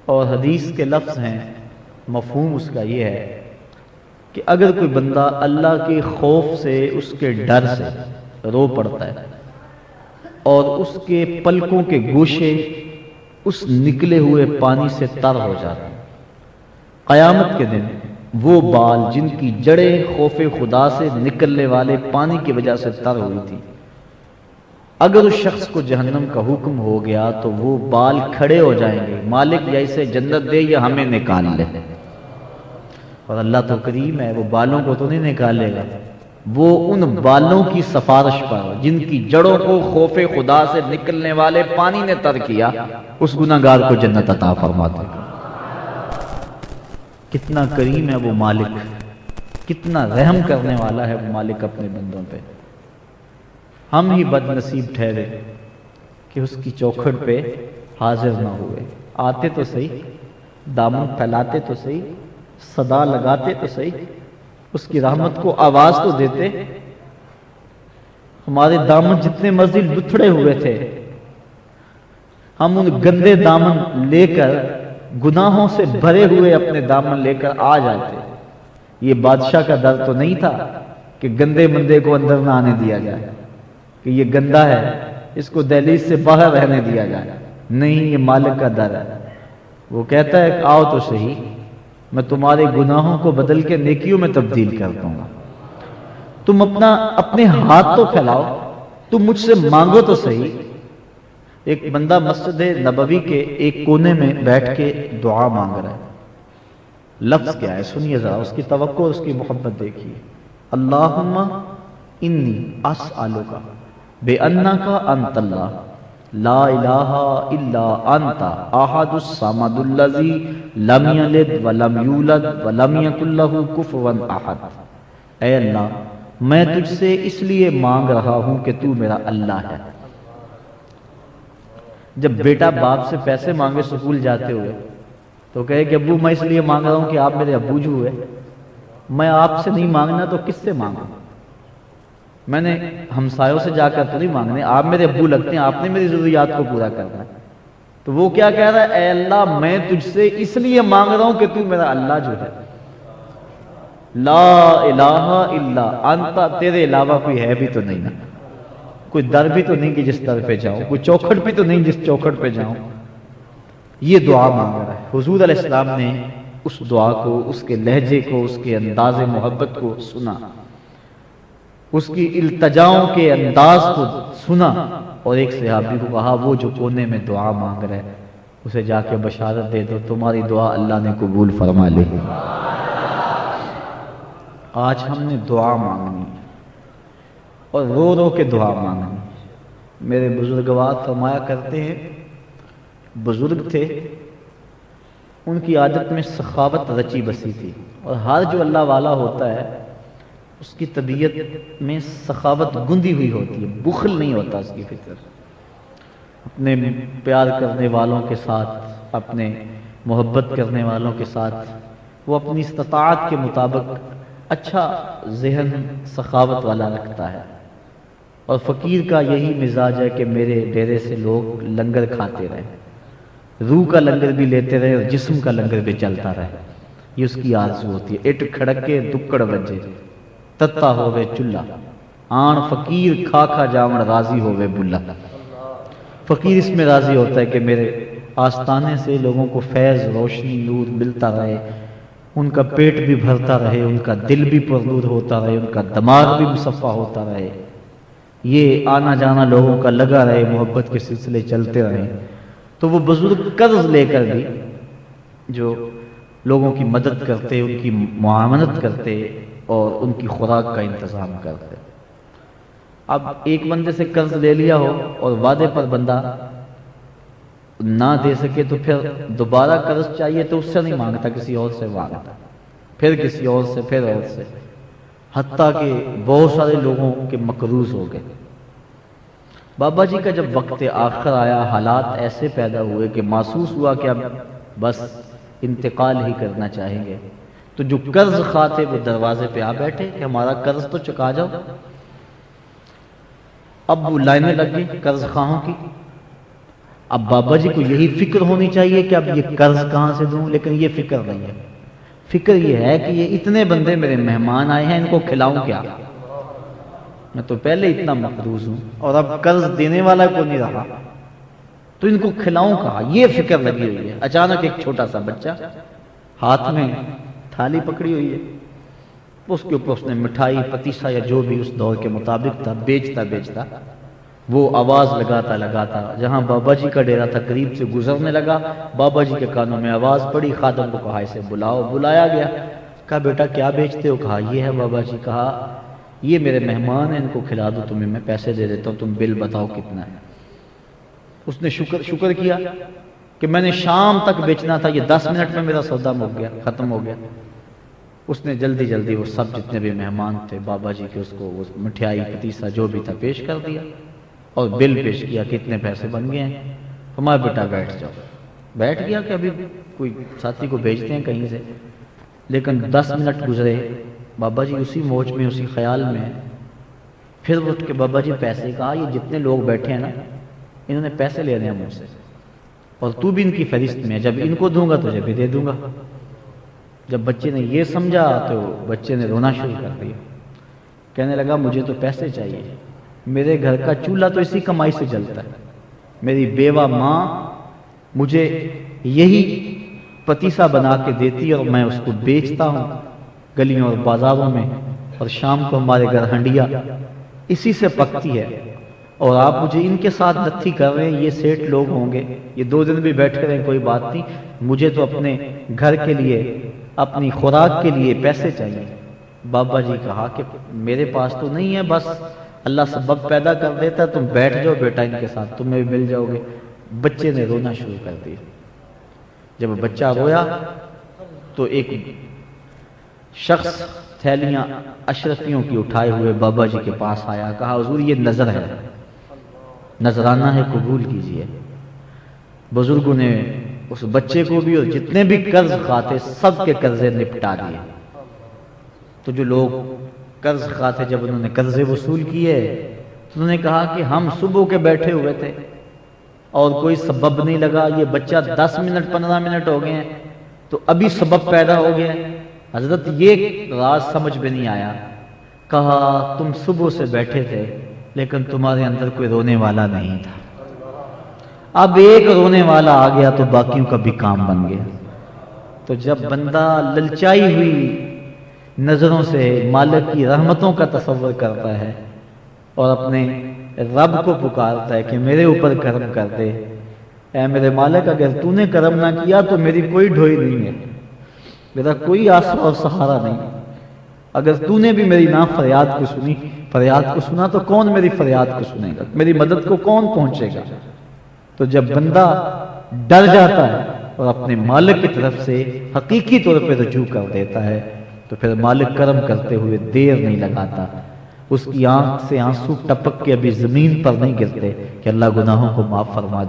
اور حدیث کے لفظ ہیں، مفہوم اس کا یہ ہے کہ اگر کوئی بندہ اللہ کے خوف سے، اس کے ڈر سے رو پڑتا ہے اور اس کے پلکوں کے گوشے اس نکلے ہوئے پانی سے تر ہو جاتے ہیں، قیامت کے دن وہ بال جن کی جڑیں خوف خدا سے نکلنے والے پانی کی وجہ سے تر ہوئی تھی، اگر اس شخص کو جہنم کا حکم ہو گیا تو وہ بال کھڑے ہو جائیں گے، مالک یا اسے جنت دے یا ہمیں نکال لے۔ اور اللہ تو کریم ہے، وہ بالوں کو تو نہیں نکالے گا، وہ ان بالوں کی سفارش پر جن کی جڑوں کو خوف خدا سے نکلنے والے پانی نے تر کیا، اس گناہگار کو جنت عطا فرما دے گا۔ کتنا کریم ہے وہ مالک، کتنا رحم کرنے والا ہے وہ مالک اپنے بندوں پہ۔ ہم ہی بد نصیب ٹھہرے کہ اس کی چوکھٹ پہ حاضر نہ ہوئے، آتے تو صحیح، دامن پھیلاتے تو صحیح، صدا لگاتے تو صحیح، اس کی رحمت کو آواز تو دیتے۔ ہمارے دامن جتنے مرضی لتھڑے ہوئے تھے، ہم ان گندے دامن لے کر، گناہوں سے بھرے ہوئے اپنے دامن لے کر آ جاتے۔ یہ بادشاہ کا در تو نہیں تھا کہ گندے مندے کو اندر نہ آنے دیا جائے، کہ یہ گندا ہے اس کو دہلیز سے باہر رہنے دیا جائے، نہیں، یہ مالک کا در ہے۔ وہ کہتا ہے آؤ تو صحیح، میں تمہارے گناہوں کو بدل کے نیکیوں میں تبدیل کر دوں گا، تم اپنے ہاتھ تو پھیلاؤ، تم مجھ سے مانگو تو صحیح۔ ایک بندہ مسجد نبوی کے ایک کونے میں بیٹھ کے دعا مانگ رہا ہے، لفظ کیا ہے سنیے ذرا، اس کی توقع اور اس کی محبت دیکھیے۔ اللہم انی اسألک بأنک انت اللہ لا الہ الا انت احد الصمد الذی لم یلد ولم یولد ولم یکن لہ کفوا احد۔ اے اللہ، میں تجھ سے اس لیے مانگ رہا ہوں کہ تو میرا اللہ ہے۔ جب بیٹا باپ سے پیسے مانگے سکول جاتے ہوئے تو کہے کہ ابو میں اس لیے مانگ رہا ہوں کہ آپ میرے ابو جو ہوئے، میں آپ سے نہیں مانگنا تو کس سے مانگوں؟ میں نے ہمسایوں سے جا کر تو نہیں مانگنے، آپ میرے ابو لگتے ہیں، آپ نے میری ضروریات کو پورا کرنا ہے۔ تو وہ کیا کہہ رہا ہے؟ اے اللہ، میں تجھ سے اس لیے مانگ رہا ہوں کہ تو میرا اللہ جو ہے، لا الہ الا انت، تیرے علاوہ کوئی ہے بھی تو نہیں نا، کوئی در بھی تو نہیں کہ جس در پہ جاؤں، کوئی چوکھٹ بھی تو نہیں جس چوکھٹ پہ جاؤں۔ یہ دعا مانگ رہا ہے۔ حضور علیہ السلام نے اس دعا کو، اس کے لہجے کو، اس کے انداز محبت کو سنا، اس کی التجاؤں کے انداز کو سنا، اور ایک صحابی کو کہا وہ جو کونے میں دعا مانگ رہے اسے جا کے بشارت دے دو تمہاری دعا اللہ نے قبول فرما لی۔ آج ہم نے دعا مانگنی اور رو رو کے دعا مانگنی۔ میرے بزرگوار فرمایا کرتے ہیں، بزرگ تھے، ان کی عادت میں سخاوت رچی بسی تھی، اور ہر جو اللہ والا ہوتا ہے اس کی طبیعت میں سخاوت گندی ہوئی ہوتی ہے، بخل نہیں ہوتا اس کی فطرت۔ اپنے پیار کرنے والوں کے ساتھ، اپنے محبت کرنے والوں کے ساتھ وہ اپنی استطاعت کے مطابق اچھا ذہن سخاوت والا رکھتا ہے، اور فقیر کا یہی مزاج ہے کہ میرے ڈیرے سے لوگ لنگر کھاتے رہے، روح کا لنگر بھی لیتے رہے اور جسم کا لنگر بھی چلتا رہے، یہ اس کی آرزو ہوتی ہے۔ اٹ کھڑکے دکڑ بجے تتا ہووے چلہ، آن فقیر کھا کھا جاون راضی ہووے بلہ۔ فقیر اس میں راضی ہوتا ہے کہ میرے آستانے سے لوگوں کو فیض، روشنی، نور ملتا رہے، ان کا پیٹ بھی بھرتا رہے، ان کا دل بھی پرنور ہوتا رہے، ان کا دماغ بھی مصفا ہوتا رہے، یہ آنا جانا لوگوں کا لگا رہے، محبت کے سلسلے چلتے رہے۔ تو وہ بزرگ قرض لے کر بھی جو لوگوں کی مدد کرتے، ان کی معاونت کرتے اور ان کی خوراک کا انتظام کرتے۔ اب ایک بندے سے قرض لے لیا ہو اور وعدے پر بندہ نہ دے سکے تو پھر دوبارہ قرض چاہیے تو اس سے نہیں مانگتا، کسی اور سے مانگتا، پھر کسی اور سے، پھر اور سے، حتیٰ کہ بہت سارے لوگوں کے مقروض ہو گئے۔ بابا جی کا جب وقت آخر آیا، حالات ایسے پیدا ہوئے کہ محسوس ہوا کہ اب بس انتقال ہی کرنا چاہیں گے، تو جو قرض خواہ تھے وہ دروازے پہ آ بیٹھے کہ ہمارا قرض تو چکا جاؤ۔ اب وہ لائنیں لگ گئی قرض خواہوں کی، اب بابا جی کو یہی فکر ہونی چاہیے کہ اب یہ قرض کہاں سے دوں، لیکن یہ فکر نہیں ہے۔ فکر یہ ہے کہ یہ اتنے بندے میرے مہمان آئے ہیں، ان کو کھلاؤں کیا؟ میں تو پہلے اتنا مقروض ہوں اور اب قرض دینے والا کو نہیں رہا، تو ان کو کھلاؤں کہاں، یہ فکر لگی ہوئی ہے۔ اچانک ایک چھوٹا سا بچہ ہاتھ میں تھالی پکڑی ہوئی ہے، اس کے اوپر اس نے مٹھائی پتیسا یا جو بھی اس دور کے مطابق تھا بیچتا وہ آواز لگاتا جہاں بابا جی کا ڈیرا تھا قریب سے گزرنے لگا، بابا جی کے کانوں میں آواز پڑی، خادم کو کہا اسے بلاؤ، بلایا گیا، کہا بیٹا کیا بیچتے ہو؟ کہا یہ ہے بابا جی۔ کہا یہ میرے مہمان ہیں، ان کو کھلا دو، تمہیں میں پیسے دے دیتا ہوں، تم بل بتاؤ کتنا ہے۔ اس نے شکر کیا کہ میں نے شام تک بیچنا تھا، یہ 10 منٹ میں میرا سودا ختم ہو گیا۔ اس نے جلدی وہ سب جتنے بھی مہمان تھے بابا جی کے، اس کو وہ مٹھائی پتیسا جو بھی تھا پیش کر دیا اور بل پیش کیا، کتنے پیسے بن گئے ہیں۔ ہمارا بیٹا بیٹھ جاؤ، بیٹھ گیا کہ ابھی کوئی ساتھی کو بھیجتے ہیں کہیں سے، لیکن 10 منٹ گزرے، بابا جی اسی موج میں اسی خیال میں، پھر اٹھ کے بابا جی پیسے، کہا یہ جتنے لوگ بیٹھے ہیں نا انہوں نے پیسے لینے ہیں مجھ سے، اور تو بھی ان کی فہرست میں، جب ان کو دوں گا تجھے بھی دے دوں گا۔ جب بچے نے یہ سمجھا تو بچے نے رونا شروع کر دیا، کہنے لگا مجھے تو پیسے چاہیے، میرے گھر کا چولہا تو اسی کمائی سے جلتا ہے، میری بیوہ ماں مجھے یہی پتیسا بنا کے دیتی اور میں اس کو بیچتا ہوں گلیوں اور بازاروں میں، اور شام کو ہمارے گھر ہنڈیا اسی سے پکتی ہے، اور آپ مجھے ان کے ساتھ نتھی کر رہے ہیں، یہ سیٹ لوگ ہوں گے، یہ 2 دن بھی بیٹھ کر کوئی بات نہیں، مجھے تو اپنے گھر کے لیے اپنی خوراک کے لیے پیسے چاہیے۔ بابا جی کہا کہ میرے پاس تو نہیں ہے، بس اللہ سبب پیدا کر دیتا، تم بیٹھ جاؤ بیٹا ان کے ساتھ، تمہیں بھی مل جاؤ گے۔ بچے نے رونا شروع کر دیا۔ جب بچہ رویا تو ایک شخص تھیلیاں اشرفیوں کی اٹھائے ہوئے بابا جی کے پاس آیا، کہا حضور یہ نظر ہے، نذرانہ ہے، قبول کیجئے۔ بزرگوں نے اس بچے کو بھی اور جتنے بھی قرض خواہ سب کے قرضے نپٹا دیے۔ تو جو لوگ قرض خواہ تھے جب انہوں نے قرضے وصول کیے تو انہوں نے کہا کہ ہم صبح کے بیٹھے ہوئے تھے اور کوئی سبب نہیں لگا، یہ بچہ 10 منٹ 15 منٹ ہو گئے ہیں تو ابھی سبب پیدا ہو گیا۔ حضرت یہ راز سمجھ میں نہیں آیا، کہا تم صبح سے بیٹھے تھے لیکن تمہارے اندر کوئی رونے والا نہیں تھا، اب ایک رونے والا آ گیا تو باقیوں کا بھی کام بن گیا۔ تو جب بندہ للچائی ہوئی نظروں سے مالک کی رحمتوں کا تصور کرتا ہے اور اپنے رب کو پکارتا ہے کہ میرے اوپر کرم کر دے، اے میرے مالک اگر تو نے کرم نہ کیا تو میری کوئی ڈھوئی نہیں ہے، میرا کوئی آسرا اور سہارا نہیں، اگر تو نے بھی میری فریاد کو سنا تو کون میری فریاد کو سنے گا، میری مدد کو کون پہنچے گا۔ تو جب بندہ ڈر جاتا ہے اور اپنے مالک کی طرف سے حقیقی طور پہ رجوع کر دیتا ہے تو پھر مالک کرم کرتے ہوئے دیر نہیں لگاتا، اس کی آنکھ سے آنسو ٹپک کے ابھی زمین پر نہیں گرتے کہ اللہ گناہوں کو معاف فرما دے۔